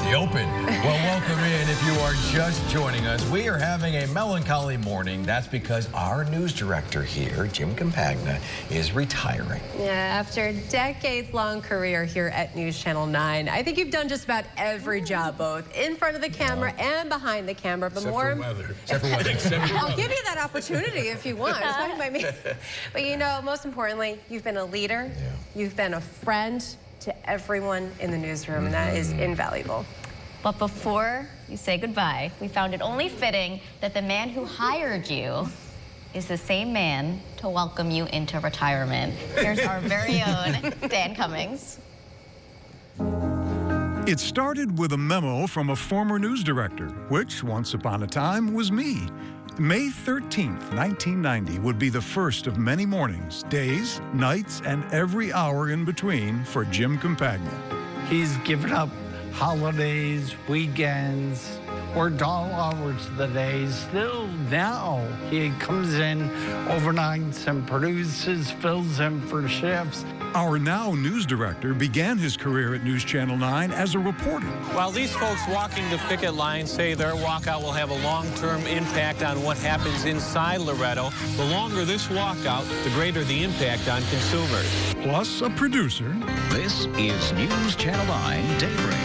The Open. Well, welcome in if you are just joining us. We are having a melancholy morning. That's because our news director here, Jim Campagna, is retiring. Yeah, after a decades-long career here at News Channel 9, I think you've done just about every job, both in front of the camera and behind the camera. But Except more for weather. Except for weather. I'll give you that opportunity if you want. It's fine by me. But you know, most importantly, you've been a leader. Yeah. You've been a friend to everyone in the newsroom, and that is invaluable. But before you say goodbye, we found it only fitting that the man who hired you is the same man to welcome you into retirement. Here's our very own Dan Cummings. It started with a memo from a former news director, which once upon a time was me. May 13th, 1990 would be the first of many mornings, days, nights, and every hour in between for Jim Campagna. He's given up holidays, weekends, worked all hours of the day. Still now, he comes in overnights and produces, fills in for shifts. Our now news director began his career at News Channel 9 as a reporter. While these folks walking the picket line say their walkout will have a long-term impact on what happens inside Loretto, the longer this walkout, the greater the impact on consumers. Plus a producer. This is News Channel 9 Daybreak.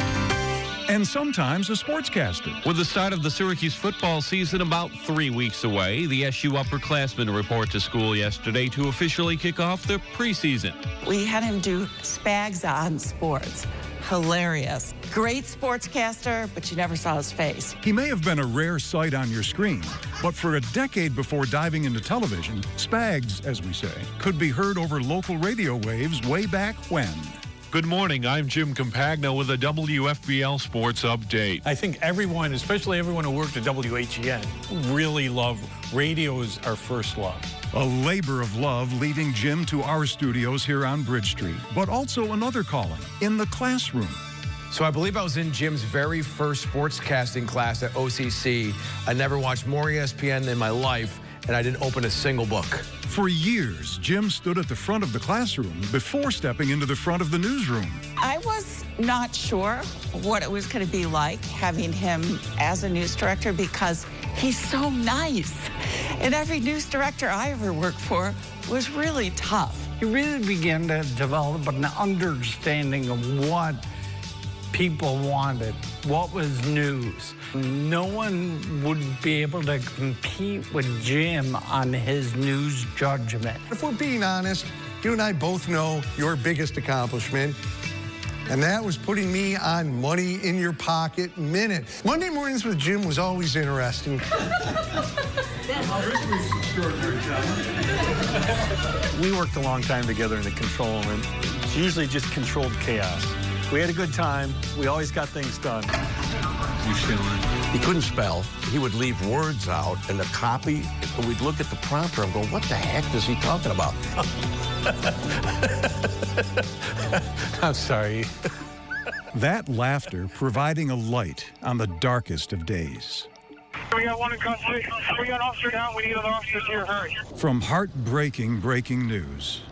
And sometimes a sportscaster. With the start of the Syracuse football season about 3 weeks away, the SU upperclassmen report to school yesterday to officially kick off their preseason. We had him do Spags on sports. Hilarious. Great sportscaster, but you never saw his face. He may have been a rare sight on your screen, but for a decade before diving into television, Spags, as we say, could be heard over local radio waves way back when. Good morning, I'm Jim Campagna with a WFBL Sports Update. I think everyone, especially everyone who worked at WHEN, really love radio is our first love. A labor of love leading Jim to our studios here on Bridge Street, but also another calling, in the classroom. So I believe I was in Jim's very first sportscasting class at OCC. I never watched more ESPN in my life, and I didn't open a single book. For years, Jim stood at the front of the classroom before stepping into the front of the newsroom. I was not sure what it was going to be like having him as a news director because he's so nice. And every news director I ever worked for was really tough. He really began to develop an understanding of what people wanted, what was news. No one would be able to compete with Jim on his news judgment. If we're being honest, you and I both know your biggest accomplishment, and that was putting me on Money in Your Pocket Minute. Monday mornings with Jim was always interesting. We worked a long time together in the control room. It's usually just controlled chaos. We had a good time. We always got things done. He couldn't spell. He would leave words out, and the copy, we'd look at the prompter and go, what the heck is he talking about? I'm sorry. That laughter providing a light on the darkest of days. We got one in custody. We got an officer down. We need other officers here. Hurry. From heartbreaking breaking news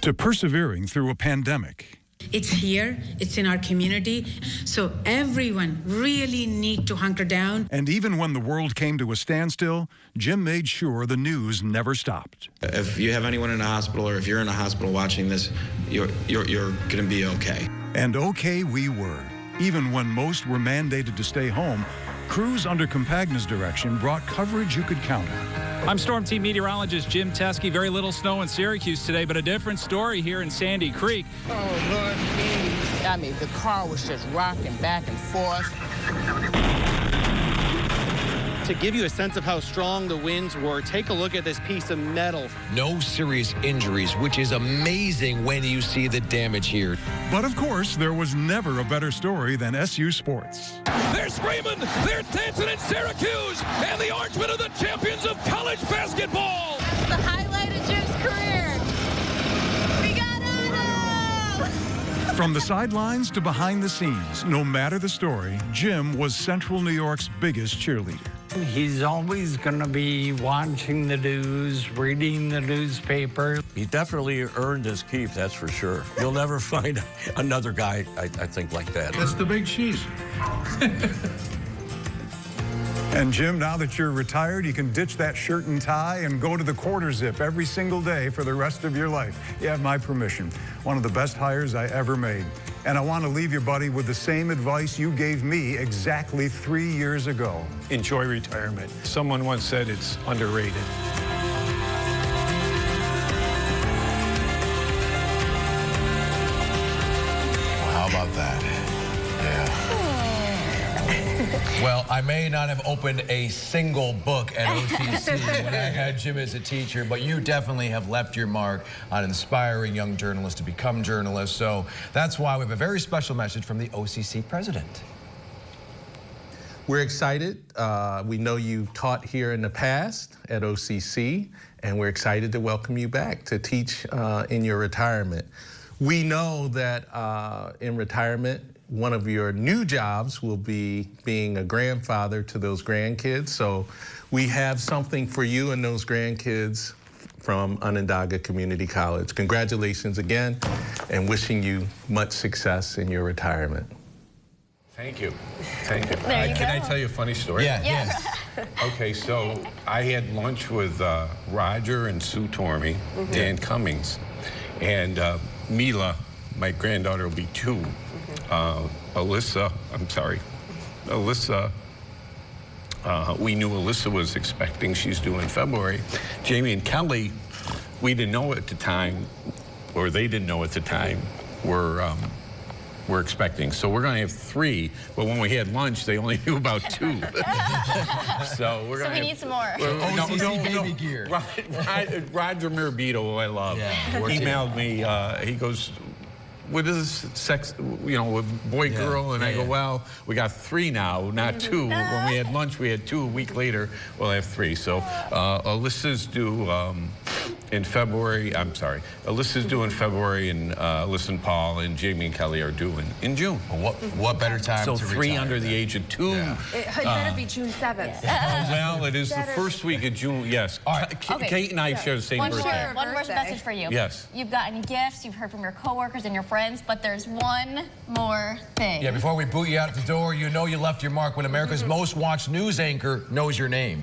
to persevering through a pandemic. It's here, it's in our community, so everyone really need to hunker down. And even when the world came to a standstill, Jim made sure the news never stopped. If you have anyone in a hospital or if you're in a hospital watching this, you're going to be okay. And okay we were. Even when most were mandated to stay home, crews under Campagna's direction brought coverage you could count on. I'm Storm Team meteorologist Jim Teskey. Very little snow in Syracuse today, but a different story here in Sandy Creek. Oh, Lord, please. I mean, the car was just rocking back and forth. To give you a sense of how strong the winds were, take a look at this piece of metal. No serious injuries, which is amazing when you see the damage here. But of course, there was never a better story than SU Sports. They're screaming, they're dancing in Syracuse, and the Orangemen are the champions of college basketball. That's the highlight of Jim's career. We got Otto! From the sidelines to behind the scenes, no matter the story, Jim was Central New York's biggest cheerleader. He's always going to be watching the news, reading the newspaper. He definitely earned his keep, that's for sure. You'll never find another guy, I think, like that. That's the big cheese. And Jim, now that you're retired, you can ditch that shirt and tie and go to the quarter zip every single day for the rest of your life. You have my permission. One of the best hires I ever made. And I want to leave you, buddy, with the same advice you gave me exactly 3 years ago. Enjoy retirement. Someone once said it's underrated. How about that? Yeah. Well, I may not have opened a single book at OCC when I had Jim as a teacher, but you definitely have left your mark on inspiring young journalists to become journalists. So that's why we have a very special message from the OCC president. We're excited. We know you taught here in the past at OCC, and we're excited to welcome you back to teach in your retirement. We know that in retirement, one of your new jobs will be being a grandfather to those grandkids. So we have something for you and those grandkids from Onondaga Community College. Congratulations again, and wishing you much success in your retirement. Thank you. Thank you. There you Can I go. tell you a funny story? Yeah. Yes. Okay, so I had lunch with Roger and Sue Tormey, Dan Cummings, and Mila, my granddaughter will be 2. Alyssa, we knew Alyssa was expecting, she's due in February. Jamie and Kelly, we didn't know at the time, or they didn't know at the time, we're expecting. So we're gonna have 3, but when we had lunch, they only knew about 2. So we're gonna we need some more. OCC baby gear. Roger Mirabito, who I love, emailed me, he goes, what is sex, with boy, girl? And I go, well, we got 3 now, not 2. When we had lunch, we had 2. A week later, we'll have 3. So Alyssa's due in February. I'm sorry. Alyssa's due in February, and Alyssa and Paul and Jamie and Kelly are due in June. Well, what better time so to 3 retire under the age of 2. It better be June 7th. Well, it is the first week of June, yes. All right. Kate and I share the same birthday. One more message for you. Yes. You've gotten gifts, you've heard from your coworkers and your friends, but there's one more thing. Yeah, before we boot you out the door, you know you left your mark when America's most watched news anchor knows your name.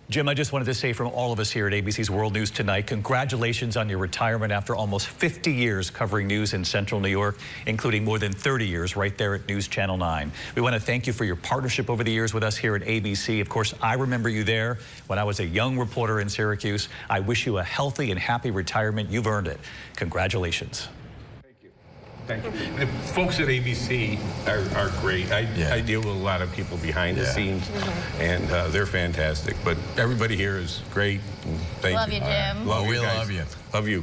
Jim, I just wanted to say from all of us here at ABC's World News Tonight, congratulations on your retirement after almost 50 years covering news in Central New York, including more than 30 years right there at News Channel 9. We want to thank you for your partnership over the years with us here at ABC. Of course, I remember you there when I was a young reporter in Syracuse. I wish you a healthy and happy retirement. You've earned it. Congratulations. Thank you. The folks at ABC are great. I deal with a lot of people behind the scenes, and they're fantastic. But everybody here is great. And thank Love you, Jim. Love you We guys. love you. Love you.